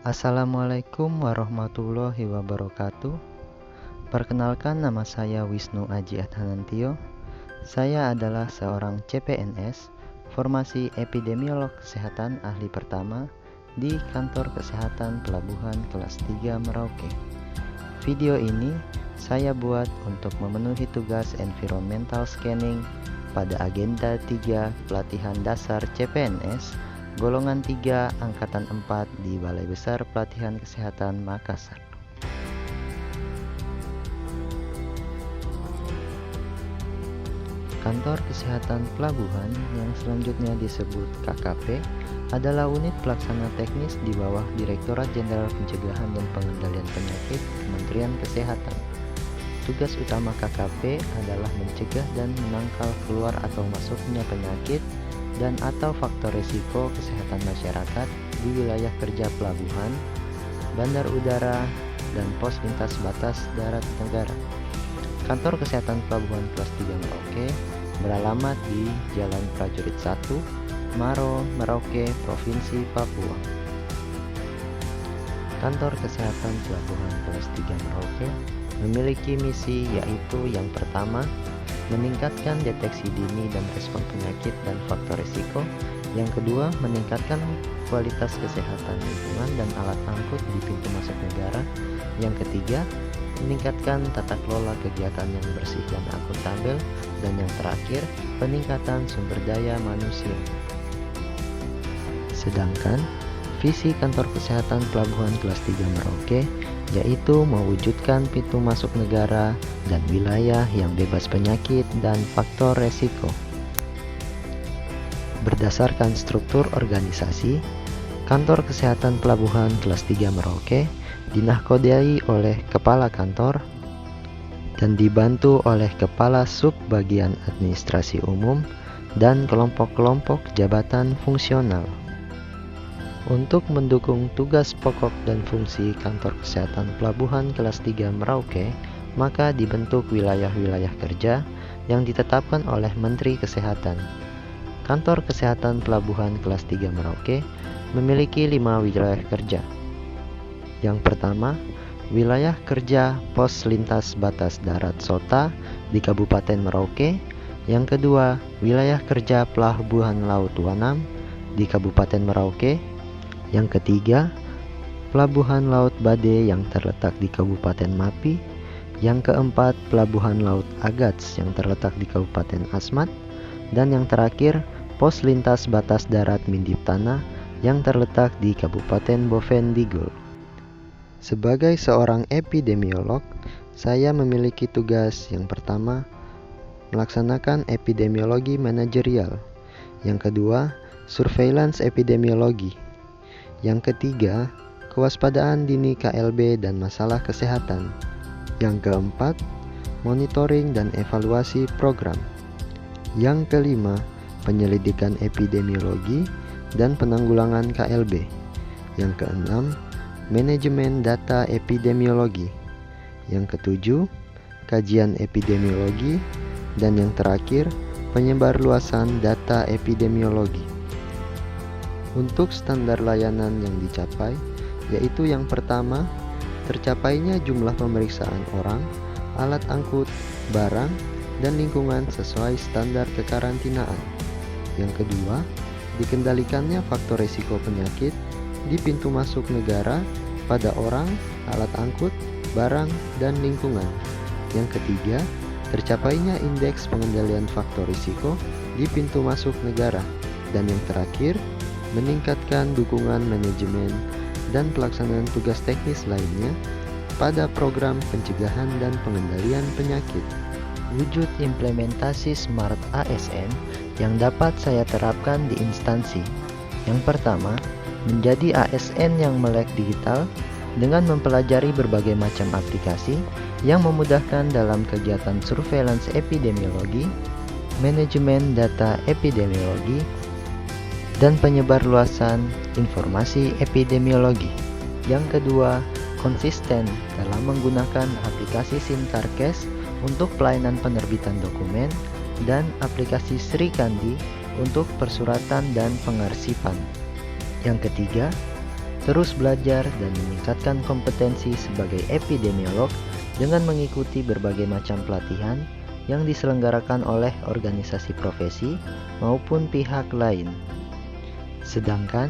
Assalamualaikum warahmatullahi wabarakatuh. Perkenalkan, nama saya Wisnu Aji Adhanantio. Saya adalah seorang CPNS, formasi epidemiolog kesehatan ahli pertama di Kantor Kesehatan Pelabuhan kelas 3 Merauke. Video ini saya buat untuk memenuhi tugas environmental scanning pada agenda 3 pelatihan dasar CPNS golongan 3 angkatan 4 di Balai Besar Pelatihan Kesehatan Makassar. Kantor Kesehatan Pelabuhan yang selanjutnya disebut KKP adalah unit pelaksana teknis di bawah Direktorat Jenderal Pencegahan dan Pengendalian Penyakit Kementerian Kesehatan. Tugas utama KKP adalah mencegah dan menangkal keluar atau masuknya penyakit dan atau faktor risiko kesehatan masyarakat di wilayah kerja pelabuhan, bandar udara, dan pos lintas batas darat negara. Kantor Kesehatan Pelabuhan kelas 3 Merauke beralamat di Jalan Prajurit 1, Maro, Merauke, Provinsi Papua. Kantor Kesehatan Pelabuhan kelas 3 Merauke memiliki misi, yaitu yang pertama, meningkatkan deteksi dini dan respon penyakit dan faktor risiko. Yang kedua, meningkatkan kualitas kesehatan lingkungan dan alat angkut di pintu masuk negara. Yang ketiga, meningkatkan tata kelola kegiatan yang bersih dan akuntabel. Dan yang terakhir, peningkatan sumber daya manusia. Sedangkan visi Kantor Kesehatan Pelabuhan kelas 3 Merauke yaitu mewujudkan pintu masuk negara dan wilayah yang bebas penyakit dan faktor resiko. Berdasarkan struktur organisasi, Kantor Kesehatan Pelabuhan kelas 3 Merauke dinahkodai oleh Kepala Kantor dan dibantu oleh Kepala Sub Bagian Administrasi Umum dan kelompok-kelompok jabatan fungsional. Untuk mendukung tugas pokok dan fungsi Kantor Kesehatan Pelabuhan kelas 3 Merauke, maka dibentuk wilayah-wilayah kerja yang ditetapkan oleh Menteri Kesehatan. Kantor Kesehatan Pelabuhan kelas 3 Merauke memiliki 5 wilayah kerja. Yang pertama, wilayah kerja Pos Lintas Batas Darat Sota di Kabupaten Merauke. Yang kedua, wilayah kerja Pelabuhan Laut Wanam di Kabupaten Merauke. Yang ketiga, Pelabuhan Laut Bade yang terletak di Kabupaten Mapi. Yang keempat, Pelabuhan Laut Agats yang terletak di Kabupaten Asmat. Dan yang terakhir, Pos Lintas Batas Darat Mindip Tanah yang terletak di Kabupaten Boven Digul. Sebagai seorang epidemiolog, saya memiliki tugas yang pertama, melaksanakan epidemiologi manajerial. Yang kedua, surveillance epidemiologi. Yang ketiga, kewaspadaan dini KLB dan masalah kesehatan. Yang keempat, monitoring dan evaluasi program. Yang kelima, penyelidikan epidemiologi dan penanggulangan KLB. Yang keenam, manajemen data epidemiologi. Yang ketujuh, kajian epidemiologi. Dan yang terakhir, penyebarluasan data epidemiologi. Untuk standar layanan yang dicapai, yaitu yang pertama, tercapainya jumlah pemeriksaan orang, alat angkut, barang, dan lingkungan sesuai standar kekarantinaan. Yang kedua, dikendalikannya faktor risiko penyakit di pintu masuk negara pada orang, alat angkut, barang, dan lingkungan. Yang ketiga, tercapainya indeks pengendalian faktor risiko di pintu masuk negara. Dan yang terakhir, meningkatkan dukungan manajemen dan pelaksanaan tugas teknis lainnya pada program pencegahan dan pengendalian penyakit. Wujud implementasi Smart ASN yang dapat saya terapkan di instansi. Yang pertama, menjadi ASN yang melek digital dengan mempelajari berbagai macam aplikasi yang memudahkan dalam kegiatan surveillance epidemiologi, manajemen data epidemiologi, dan penyebarluasan informasi epidemiologi. Yang kedua, konsisten dalam menggunakan aplikasi Sinkarkes untuk pelayanan penerbitan dokumen dan aplikasi Sri Kandi untuk persuratan dan pengarsipan. Yang ketiga, terus belajar dan meningkatkan kompetensi sebagai epidemiolog dengan mengikuti berbagai macam pelatihan yang diselenggarakan oleh organisasi profesi maupun pihak lain. Sedangkan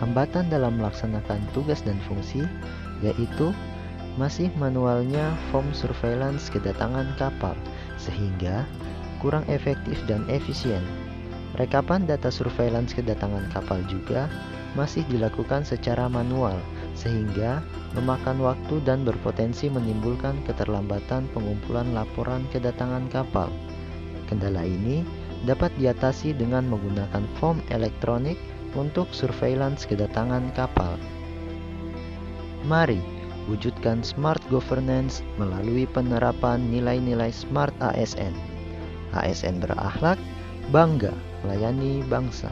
hambatan dalam melaksanakan tugas dan fungsi yaitu masih manualnya form surveillance kedatangan kapal sehingga kurang efektif dan efisien. Rekapan data surveillance kedatangan kapal juga masih dilakukan secara manual sehingga memakan waktu dan berpotensi menimbulkan keterlambatan pengumpulan laporan kedatangan kapal. Kendala ini dapat diatasi dengan menggunakan form elektronik untuk surveillance kedatangan kapal. Mari wujudkan smart governance melalui penerapan nilai-nilai smart ASN. ASN berakhlak, bangga melayani bangsa.